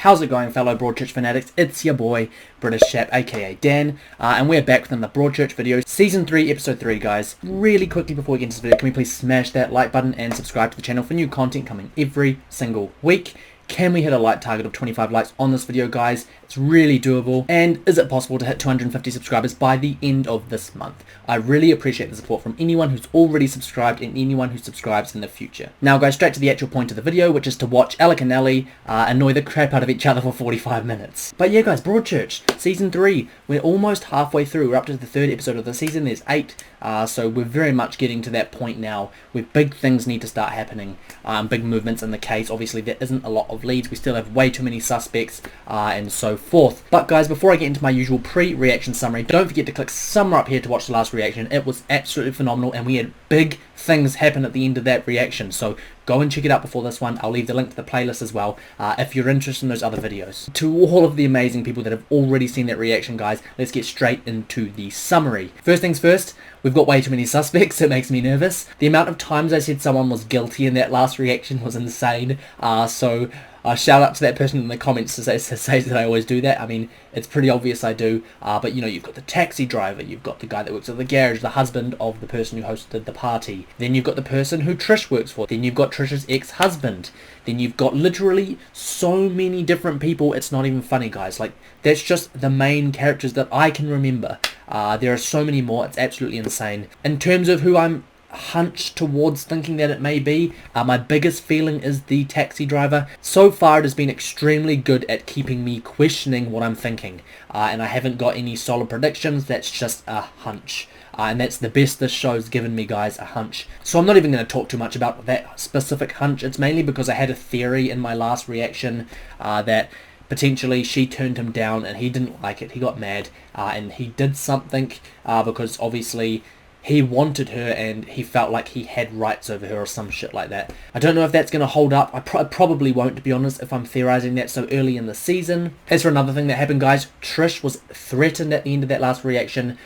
How's it going, fellow Broadchurch fanatics? It's your boy, British Chap, aka Dan, and we're back with another Broadchurch video, Season 3, Episode 3, guys. Really quickly before we get into this video, can we please smash that like button and subscribe to the channel for new content coming every single week? Can we hit a like target of 25 likes on this video, guys? It's really doable. And is it possible to hit 250 subscribers by the end of this month? I really appreciate the support from anyone who's already subscribed and anyone who subscribes in the future. Now, guys, straight to the actual point of the video, which is to watch Alec and Ellie annoy the crap out of each other for 45 minutes. But yeah, guys, Broadchurch, Season 3. We're almost halfway through. We're up to the third episode of the season. There's 8. So we're very much getting to that point now where big things need to start happening. Big movements in the case. Obviously, there isn't a lot of leads. We still have way too many suspects and so forth. But guys, before I get into my usual pre-reaction summary, don't forget to click somewhere up here to watch the last reaction. It was absolutely phenomenal and we had big things happen at the end of that reaction. So go and check it out before this one. I'll leave the link to the playlist as well if you're interested in those other videos. To all of the amazing people that have already seen that reaction, guys, let's get straight into the summary. First things first, we've got way too many suspects. It makes me nervous. The amount of times I said someone was guilty in that last reaction was insane. Shout out to that person in the comments to say that I always do that. I mean, it's pretty obvious I do. But, you know, you've got the taxi driver. You've got the guy that works at the garage, the husband of the person who hosted the party. Then you've got the person who Trish works for. Then you've got Trish's ex-husband. Then you've got literally so many different people. It's not even funny, guys. Like, that's just the main characters that I can remember. There are so many more. It's absolutely insane. In terms of who I'm hunch towards thinking that it may be, my biggest feeling is the taxi driver. So far it has been extremely good at keeping me questioning what I'm thinking, and I haven't got any solid predictions. That's just a hunch, and that's the best this show's given me, guys, a hunch. So I'm not even going to talk too much about that specific hunch. It's mainly because I had a theory in my last reaction that potentially she turned him down and he didn't like it. He got mad and he did something because obviously he wanted her and he felt like he had rights over her or some shit like that. I don't know if that's going to hold up. I probably won't, to be honest, if I'm theorizing that so early in the season. As for another thing that happened, guys, Trish was threatened at the end of that last reaction.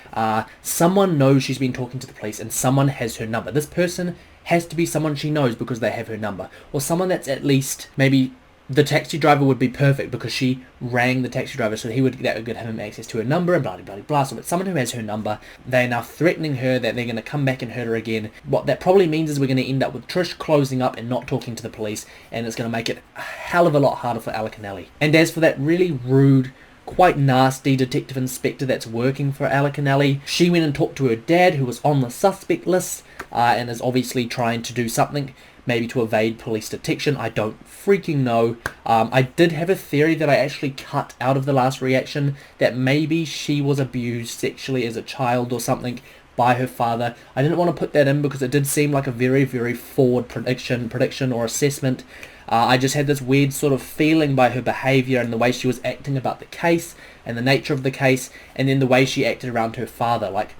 Someone knows she's been talking to the police and someone has her number. This person has to be someone she knows because they have her number. Or someone that's at least maybe... The taxi driver would be perfect because she rang the taxi driver, so that would give him access to her number and blah blah blah blah. So it's someone who has her number. They are now threatening her that they're going to come back and hurt her again. What that probably means is we're going to end up with Trish closing up and not talking to the police, and it's going to make it a hell of a lot harder for Alec and Ellie. And as for that really rude, quite nasty detective inspector that's working for Alec and Ellie, she went and talked to her dad, who was on the suspect list, and is obviously trying to do something, maybe to evade police detection. I don't freaking know. I did have a theory that I actually cut out of the last reaction, that maybe she was abused sexually as a child or something by her father. I didn't want to put that in because it did seem like a very, very forward prediction or assessment. I just had this weird sort of feeling by her behaviour and the way she was acting about the case and the nature of the case, and then the way she acted around her father. Like,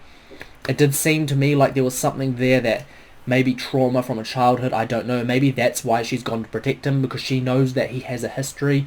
it did seem to me like there was something there that maybe trauma from a childhood, I don't know. Maybe that's why she's gone to protect him, because she knows that he has a history.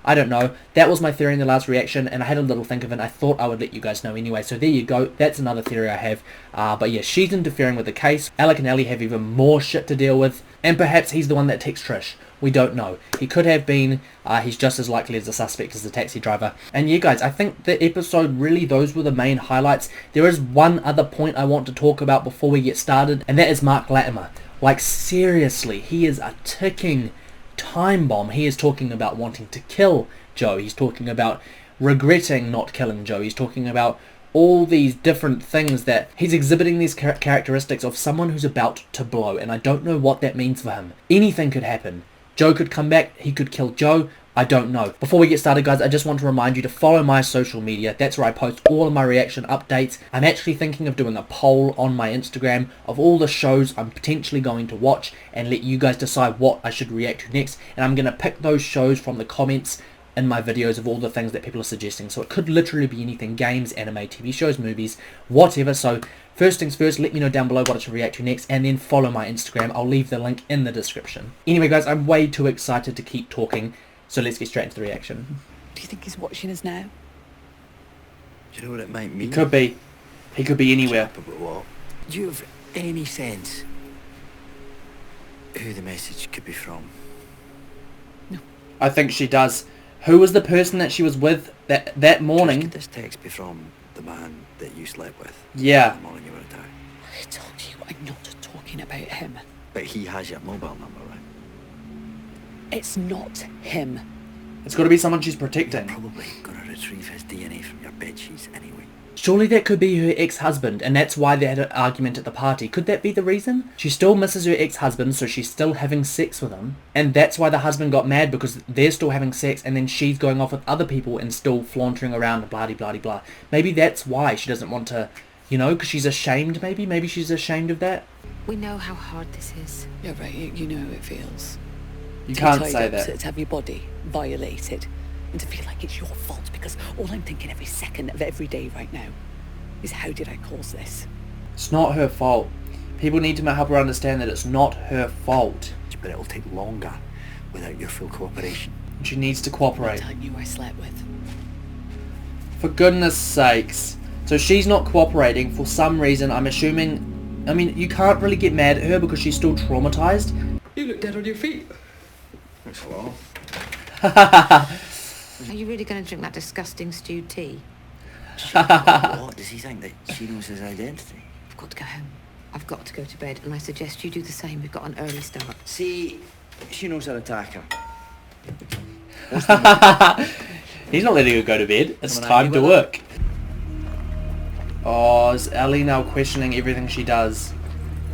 I don't know. That was my theory in the last reaction, and I had a little think of it. I thought I would let you guys know anyway. So there you go. That's another theory I have. But yeah, she's interfering with the case. Alec and Ellie have even more shit to deal with. And perhaps he's the one that texts Trish. We don't know. He could have been. He's just as likely as the suspect as the taxi driver. And yeah, guys, I think the episode, really, those were the main highlights. There is one other point I want to talk about before we get started, and that is Mark Latimer. Like, seriously, he is a ticking time bomb. He is talking about wanting to kill Joe. He's talking about regretting not killing Joe. He's talking about all these different things, that he's exhibiting these characteristics of someone who's about to blow, and I don't know what that means for him. Anything could happen. Joe could come back, he could kill Joe, I don't know. Before we get started, guys, I just want to remind you to follow my social media. That's where I post all of my reaction updates. I'm actually thinking of doing a poll on my Instagram of all the shows I'm potentially going to watch and let you guys decide what I should react to next. And I'm going to pick those shows from the comments in my videos of all the things that people are suggesting. So it could literally be anything: games, anime, TV shows, movies, whatever. So first things first, let me know down below what I should react to next, and then follow my Instagram. I'll leave the link in the description. Anyway, guys, I'm way too excited to keep talking, so let's get straight into the reaction. Do you think he's watching us now? Do you know what it might mean? He could be. He could be anywhere. About what? Do you have any sense who the message could be from? No. I think she does. Who was the person that she was with that morning? Could this text be from the man that you slept with? Yeah. The morning you were attacked. I told you I'm not talking about him. But he has your mobile number, right? It's not him. It's got to be someone she's protecting. Probably gonna retrieve his DNA from your bed sheets anyway. Surely that could be her ex-husband, and that's why they had an argument at the party. Could that be the reason? She still misses her ex-husband, so she's still having sex with him. And that's why the husband got mad, because they're still having sex, and then she's going off with other people and still flaunting around, blah-de-blah-de-blah. Maybe that's why she doesn't want to, you know, because she's ashamed, maybe? Maybe she's ashamed of that? We know how hard this is. Yeah, right, you know how it feels. You To can't be say tied up, that. to have your body violated. And to feel like it's your fault, because all I'm thinking every second of every day right now is how did I cause this? It's not her fault. People need to help her understand that it's not her fault. But it'll take longer without your full cooperation. She needs to That cooperate. time you I slept with. For goodness sakes. So she's not cooperating for some reason, I'm assuming. I mean, you can't really get mad at her because she's still traumatized. You look dead on your feet. Thanks a lot. Are you really going to drink that disgusting stewed tea? What? Does he think that she knows his identity? I've got to go home. I've got to go to bed, and I suggest you do the same. We've got an early start. See, she knows her attacker. He's not letting her go to bed. It's Coming at time you to with work. Oh, is Ellie now questioning everything she does?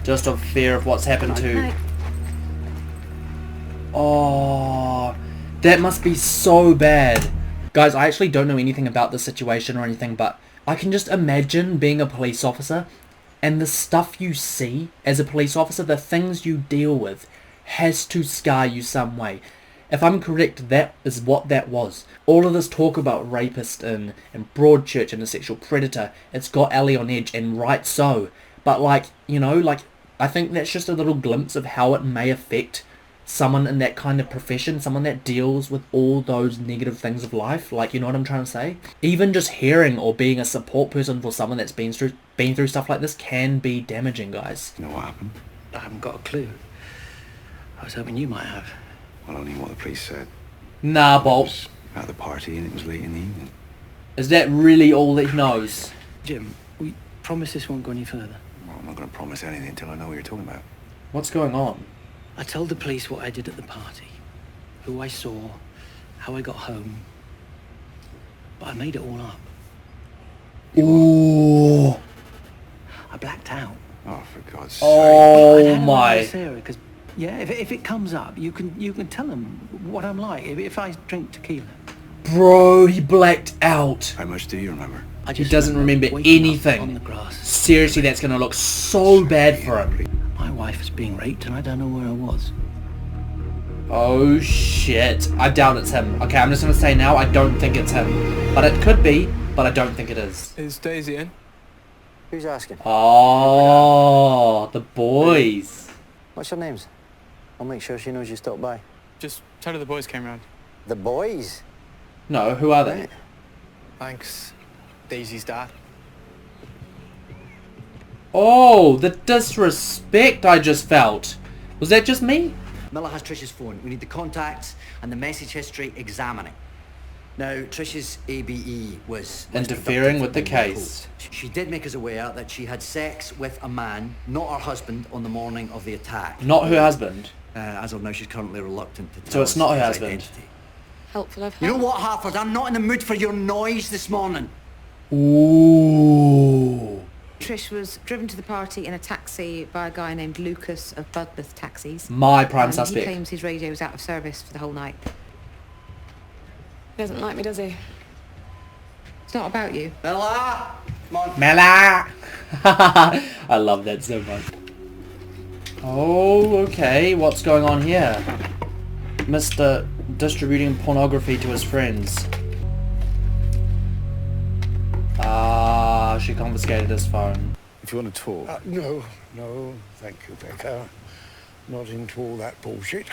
Just of fear of what's happened to... Night. Oh, that must be so bad. Guys, I actually don't know anything about this situation or anything, but I can just imagine being a police officer and the stuff you see as a police officer, the things you deal with, has to scar you some way. If I'm correct, that is what that was. All of this talk about rapist and Broadchurch and a sexual predator, it's got Ellie on edge, and right so. But like, you know, like, I think that's just a little glimpse of how it may affect someone in that kind of profession, someone that deals with all those negative things of life. Like, you know what I'm trying to say? Even just hearing or being a support person for someone that's been through stuff like this can be damaging, guys. You know what happened? I haven't got a clue. I was hoping you might have. Well, only what the police said. Nah, It Bolt. was at the party and it was late in the evening. Is that really all that he knows? Jim, we promise this won't go any further. Well, I'm not going to promise anything until I know what you're talking about. What's going on? I told the police what I did at the party, who I saw, how I got home. But I made it all up. Ooh. I blacked out. Oh, for God's sake. Oh my. Because yeah, if it comes up, you can tell them what I'm like. If I drink tequila, Bro, he blacked out. How much do you remember? I He just doesn't remember waking up anything. on the grass. Seriously, that's going to look so bad for him. My wife is being raped, and I don't know where I was. Oh shit. I doubt it's him. Okay, I'm just going to say now, I don't think it's him. But it could be, but I don't think it is. Is Daisy in? Who's asking? Oh, the boys. What's your names? I'll make sure she knows you stopped by. Just tell her the boys came round. The boys? No, who are they? Thanks. Daisy's dad. Oh, the disrespect I just felt. Was that just me? Miller has Trish's phone. We need the contacts and the message history examining. Now, Trish's ABE was Interfering with the deducted case. from the code. She did make us aware that she had sex with a man, not her husband, on the morning of the attack. Not her husband. As of now, she's currently reluctant to tell So it's us not her his husband. identity. Helpful of her. You know what, Harford? I'm not in the mood for your noise this morning. Ooh. Trish was driven to the party in a taxi by a guy named Lucas of Budmouth Taxis. My prime He suspect. claims his radio was out of service for the whole night. He doesn't like me, does he? It's not about you. Miller! Come on. Mela! I love that so much. Oh, okay. What's going on here? Mr. distributing pornography to his friends. Ah, she confiscated his phone. If you want to talk, No, thank you, Becca. Not into all that bullshit.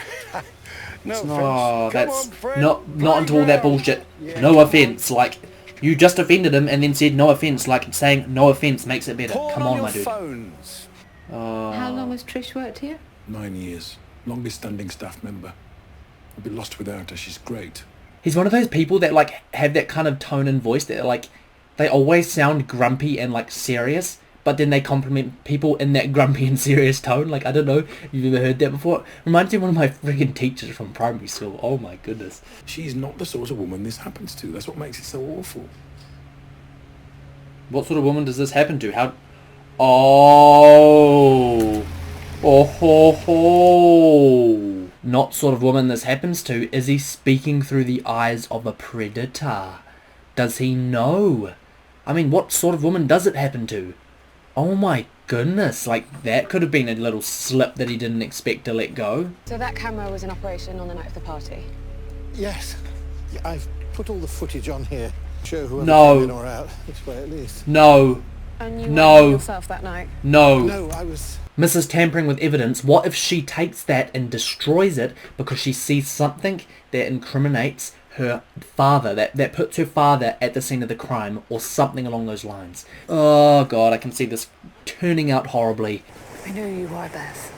No No, offence. Come that's on, friend, not into all that playground. bullshit. Yeah. No offense. Like, you just offended him and then said no offense. Like, saying no offense makes it better. Porn Come on, your my dude. phones. How long has Trish worked here? 9 years. Longest standing staff member. I'd be lost without her. She's great. He's one of those people that like have that kind of tone and voice that like they always sound grumpy and like serious, but then they compliment people in that grumpy and serious tone. Like, I don't know if you've ever heard that before. Reminds me of one of my freaking teachers from primary school. Oh my goodness. She's not the sort of woman this happens to. That's what makes it so awful. What sort of woman does this happen to? How... Oh... Oh ho ho! Not sort of woman this happens to. Is he speaking through the eyes of a predator? Does he know? I mean, what sort of woman does it happen to? Oh my goodness, like that could have been a little slip that he didn't expect to let go. So that camera was in operation on the night of the party? Yes. Yeah, I've put all the footage on here. Show whoever came in or out. This way at least. No. And you were yourself that night? No. No, I was... Mrs. Tampering with evidence. What if she takes that and destroys it because she sees something that incriminates her father, that puts her father at the scene of the crime, or something along those lines? Oh god, I can see this turning out horribly. I know you are, Beth.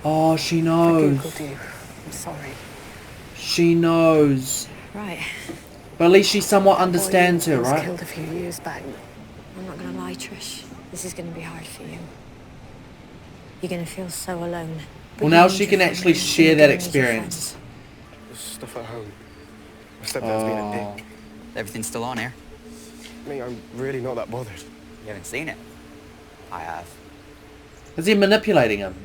Oh, she knows. I googled you. I'm sorry. She knows. Right. But at least she somewhat understands her, was right? Killed a few years back. I'm not gonna lie, Trish. This is gonna be hard for you. You're gonna feel so alone. Well, now she can actually share that experience. There's stuff at home. My stepdad's been a dick. Everything's still on here. I mean, I'm really not that bothered. You haven't seen it? I have. Is he manipulating him?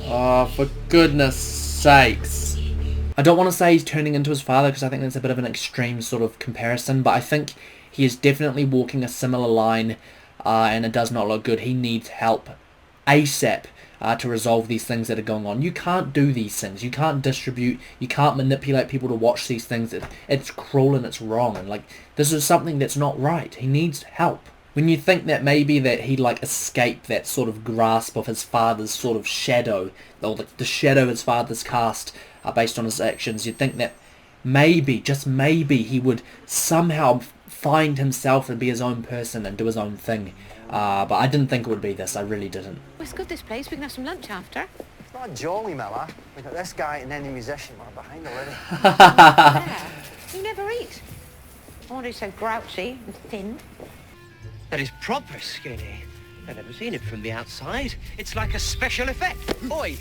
Oh, for goodness sakes. I don't want to say he's turning into his father because I think that's a bit of an extreme sort of comparison, but I think he is definitely walking a similar line and it does not look good. He needs help ASAP to resolve these things that are going on. You can't do these things. You can't distribute. You can't manipulate people to watch these things. It's cruel and it's wrong. And like, this is something that's not right. He needs help. When you think that maybe that he'd like escape that sort of grasp of his father's sort of shadow, or the shadow his father's cast based on his actions, you'd think that maybe, just maybe, he would somehow find himself and be his own person and do his own thing. But I didn't think it would be this. I really didn't. Well, it's good, this place. We can have some lunch after. It's not jolly, Miller. We got this guy and any musician are behind already. Yeah. You never eat. I wonder he's so grouchy and thin. That is proper skinny. I've never seen it from the outside. It's like a special effect. Oi,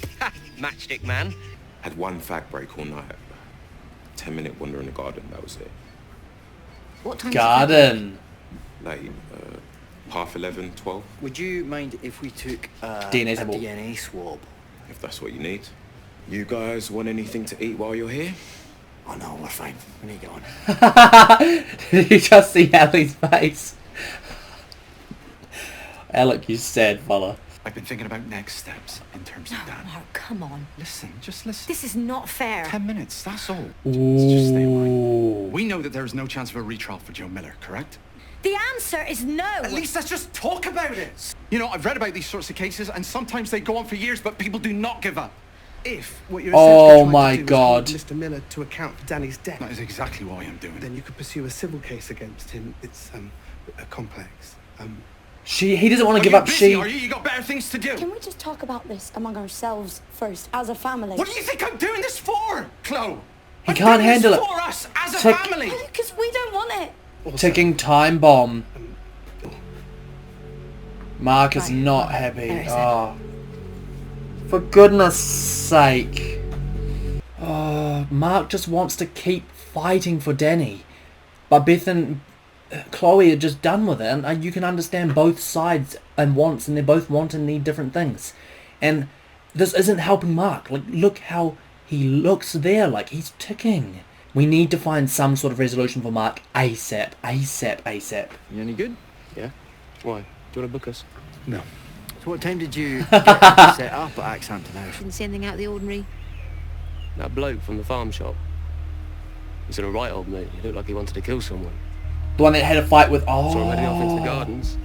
matchstick man. Had one fag break all night. 10-minute wander in the garden, that was it. What time? Garden. Like, 11:30, 12. Would you mind if we took a DNA swab? If that's what you need. You guys want anything to eat while you're here? Oh no, we're fine. We need to get on. Did you just see Ellie's face? Alec, you sad fella. I've been thinking about next steps in terms of that. Mark, come on. Listen, just listen. This is not fair. 10 minutes, that's all. Ooh. Just stay away. We know that there is no chance of a retrial for Joe Miller, correct? The answer is no. At least let's just talk about it. You know, I've read about these sorts of cases, and sometimes they go on for years, but people do not give up. If what you're Oh essentially my trying to do God. is hold Mr. Miller to account for Danny's death. That is exactly why I'm doing it. Then you could pursue a civil case against him. It's a complex. He doesn't want to give you up. Busy, are you? You got better things to do. Can we just talk about this among ourselves first, as a family? What do you think I'm doing this for, Chloe? He can't handle it. For us as a Tick. family. Because we don't want it. Ticking time bomb. Mark is not happy. Oh, for goodness sake. Oh, Mark just wants to keep fighting for Danny, but Beth and Chloe are just done with it, and you can understand both sides and wants, and they both want and need different things, and this isn't helping Mark. Like, look how he looks there, like he's ticking. We need to find some sort of resolution for Mark ASAP, ASAP, ASAP. You any good? Yeah. Why? Do you want to book us? No. So what time did you get set up at Axhampton House? Didn't see anything out of the ordinary. That bloke from the farm shop. He's an alright old mate. He looked like he wanted to kill someone. The one that had a fight with... Oh. Saw him heading off into the gardens.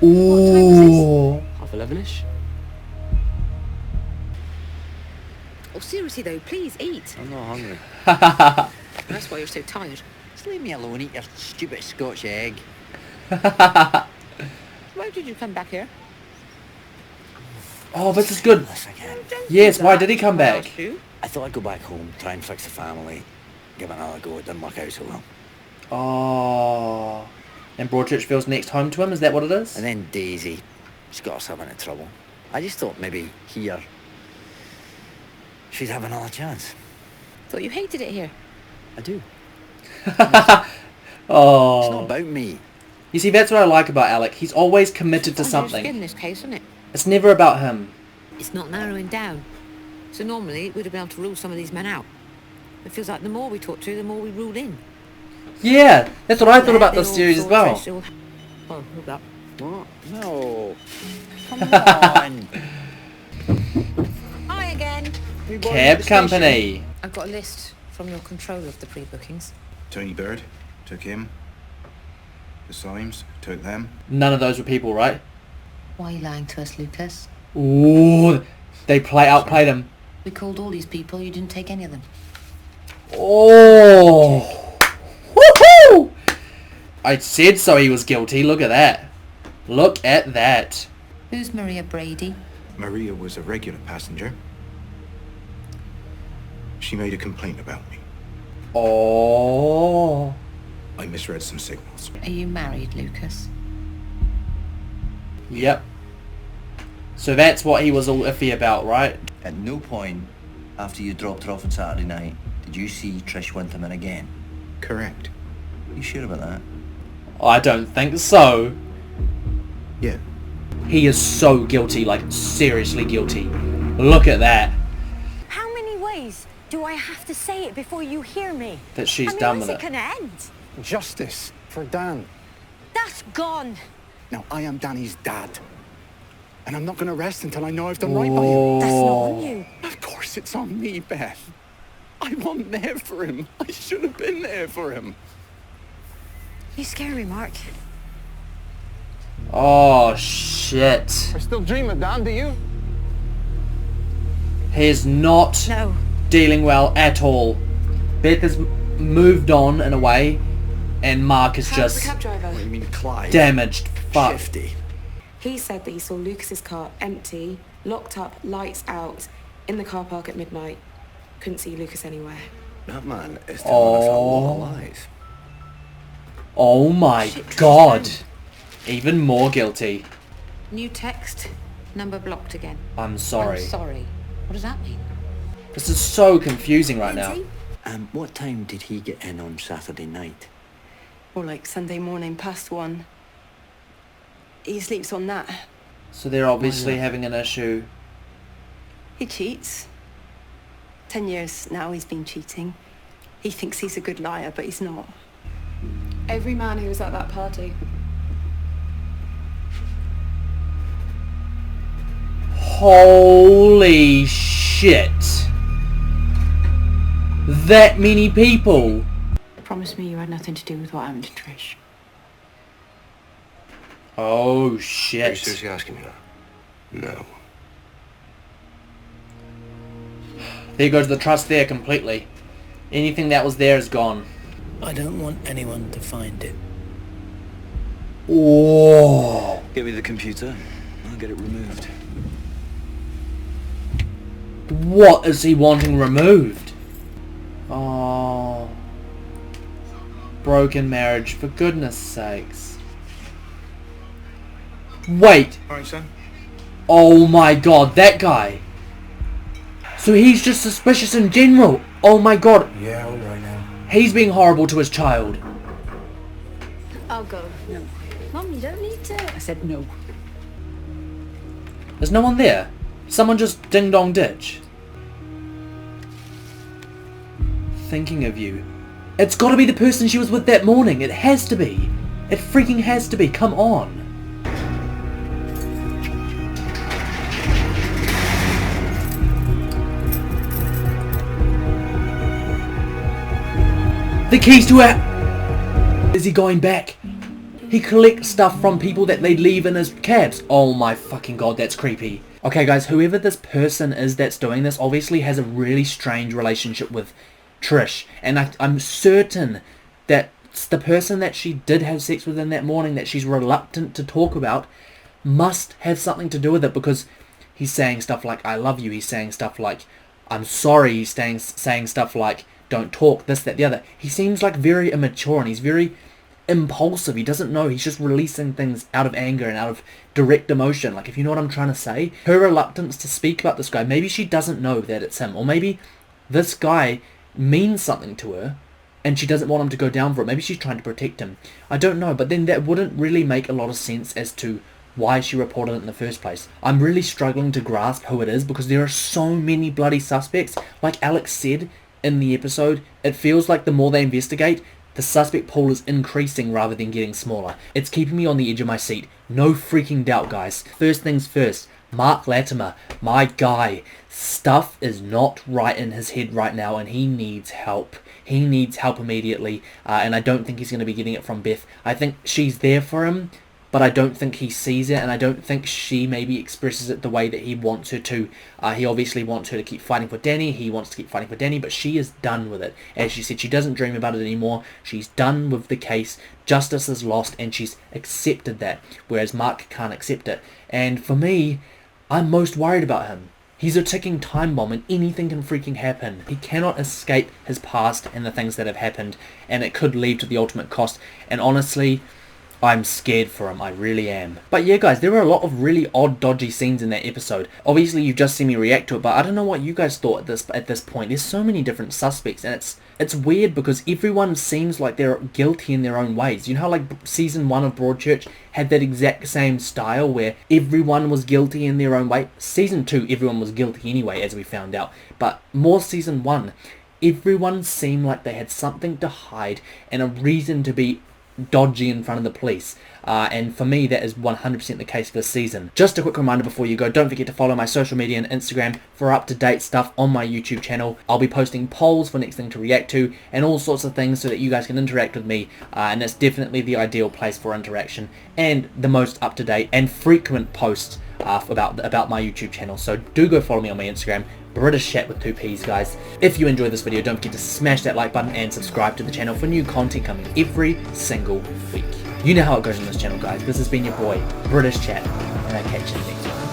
Ooh. 11:30ish. Oh, seriously though, please eat. I'm not hungry. That's why you're so tired. Just leave me alone, eat your stupid Scotch egg. Why did you come back here? Oh, this is good. Yes, why did he come back? I thought I'd go back home, try and fix the family. give it another go. It didn't work out so well. Oh. And Broadchurch feels next home to him, is that what it is? And then Daisy, she got herself into trouble. I just thought maybe here she'd have another chance. Thought you hated it here. I do. Oh. It's not about me. You see, that's what I like about Alec. He's always committed to something. In this case, isn't it? It's never about him. It's not narrowing down. So normally we'd have been able to rule some of these men out. It feels like the more we talk to, the more we rule in. Yeah, that's what I thought about this series as well. Oh, hold up. What? No. Come on. Hi again. Cab company. I've got a list from your controller of the pre-bookings. Tony Bird, took him. The Symes, took them. None of those were people, right? Why are you lying to us, Lucas? Ooh, they outplayed him. We called all these people, you didn't take any of them. Oh. Woohoo! I said so he was guilty. Look at that. Look at that. Who's Maria Brady? Maria was a regular passenger. She made a complaint about me. Oh. I misread some signals. Are you married, Lucas? Yep. So that's what he was all iffy about, right? At no point after you dropped her off on Saturday night did you see Trish Winterman again? Correct. You sure about that? I don't think so. Yeah. He is so guilty, like seriously guilty. Look at that. How many ways do I have to say it before you hear me? That she's done with when's it. it gonna end? Justice for Dan. That's gone. Now, I am Danny's dad. And I'm not going to rest until I know I've done right by him. That's not on you. Of course it's on me, Beth. I wasn't there for him. I should have been there for him. You scare me, Mark. Oh shit. I still dream of Dan, do you? He is not No. dealing well at all. Beth has moved on in a way, and Mark is How's the just cab driver? What, you mean Clive? damaged. Fuck. Shifty. He said that he saw Lucas's car empty, locked up, lights out, in the car park at midnight. Couldn't see Lucas anywhere. That man is telling us a lot of lies. Oh my god. Even more guilty. New text. Number blocked again. I'm sorry. I'm sorry. What does that mean? This is so confusing right now. What time did he get in on Saturday night? Or like Sunday morning, past 1. He sleeps on that. So they're obviously having an issue. He cheats. 10 years now he's been cheating. He thinks he's a good liar, but he's not. Every man who was at that party. Holy shit. That many people. Promise me you had nothing to do with what happened to Trish. Oh Are you shit. seriously asking me that? No. There goes the trust there completely. Anything that was there is gone. I don't want anyone to find it. Oh. Give me the computer. I'll get it removed. What is he wanting removed? Oh. Broken marriage, for goodness sakes. Wait. Alright, son. Oh my god, that guy. So he's just suspicious in general. Oh my god. Yeah, alright now. He's being horrible to his child. I'll go. No. Mum, you don't need to. I said no. There's no one there. Someone just ding dong ditch. Thinking of you. It's gotta be the person she was with that morning. It has to be. It freaking has to be. Come on. The keys to her. Is he going back? He collects stuff from people that they leave in his cabs. Oh my fucking god, that's creepy. Okay guys, whoever this person is that's doing this obviously has a really strange relationship with Trish. And I'm certain that the person that she did have sex with in that morning that she's reluctant to talk about must have something to do with it, because he's saying stuff like, I love you. He's saying stuff like, I'm sorry. He's saying stuff like, don't talk, this, that, the other. He seems like very immature and he's very impulsive. He doesn't know. He's just releasing things out of anger and out of direct emotion. Like, if you know what I'm trying to say. Her reluctance to speak about this guy, maybe she doesn't know that it's him, or maybe this guy means something to her and she doesn't want him to go down for it. Maybe she's trying to protect him. I don't know, but then that wouldn't really make a lot of sense as to why she reported it in the first place. I'm really struggling to grasp who it is because there are so many bloody suspects. Like Alex said in the episode, it feels like the more they investigate, the suspect pool is increasing rather than getting smaller. It's keeping me on the edge of my seat. No freaking doubt, guys. First things first, Mark Latimer, my guy. Stuff is not right in his head right now and he needs help. He needs help immediately, and I don't think he's going to be getting it from Beth. I think she's there for him, but I don't think he sees it, and I don't think she maybe expresses it the way that he wants her to. He obviously wants her to keep fighting for Danny. He wants to keep fighting for Danny, but she is done with it. As she said, she doesn't dream about it anymore. She's done with the case. Justice is lost, and she's accepted that, whereas Mark can't accept it. And for me, I'm most worried about him. He's a ticking time bomb and anything can freaking happen. He cannot escape his past and the things that have happened, and it could lead to the ultimate cost. And honestly, I'm scared for him, I really am. But yeah guys, there were a lot of really odd, dodgy scenes in that episode. Obviously you've just seen me react to it, but I don't know what you guys thought at this point. There's so many different suspects, and it's weird because everyone seems like they're guilty in their own ways. You know how like season 1 of Broadchurch had that exact same style where everyone was guilty in their own way? Season 2, everyone was guilty anyway, as we found out. But more season 1, everyone seemed like they had something to hide and a reason to be dodgy in front of the police, and for me that is 100% the case for this season. Just a quick reminder before you go, don't forget to follow my social media and Instagram for up-to-date stuff on my YouTube channel. I'll be posting polls for next thing to react to and all sorts of things so that you guys can interact with me, and that's definitely the ideal place for interaction and the most up-to-date and frequent posts about my YouTube channel. So do go follow me on my Instagram, British Chat with 2 P's, guys. If you enjoyed this video, don't forget to smash that like button and subscribe to the channel for new content coming every single week. You know how it goes on this channel, guys. This has been your boy, British Chat, and I'll catch you next one.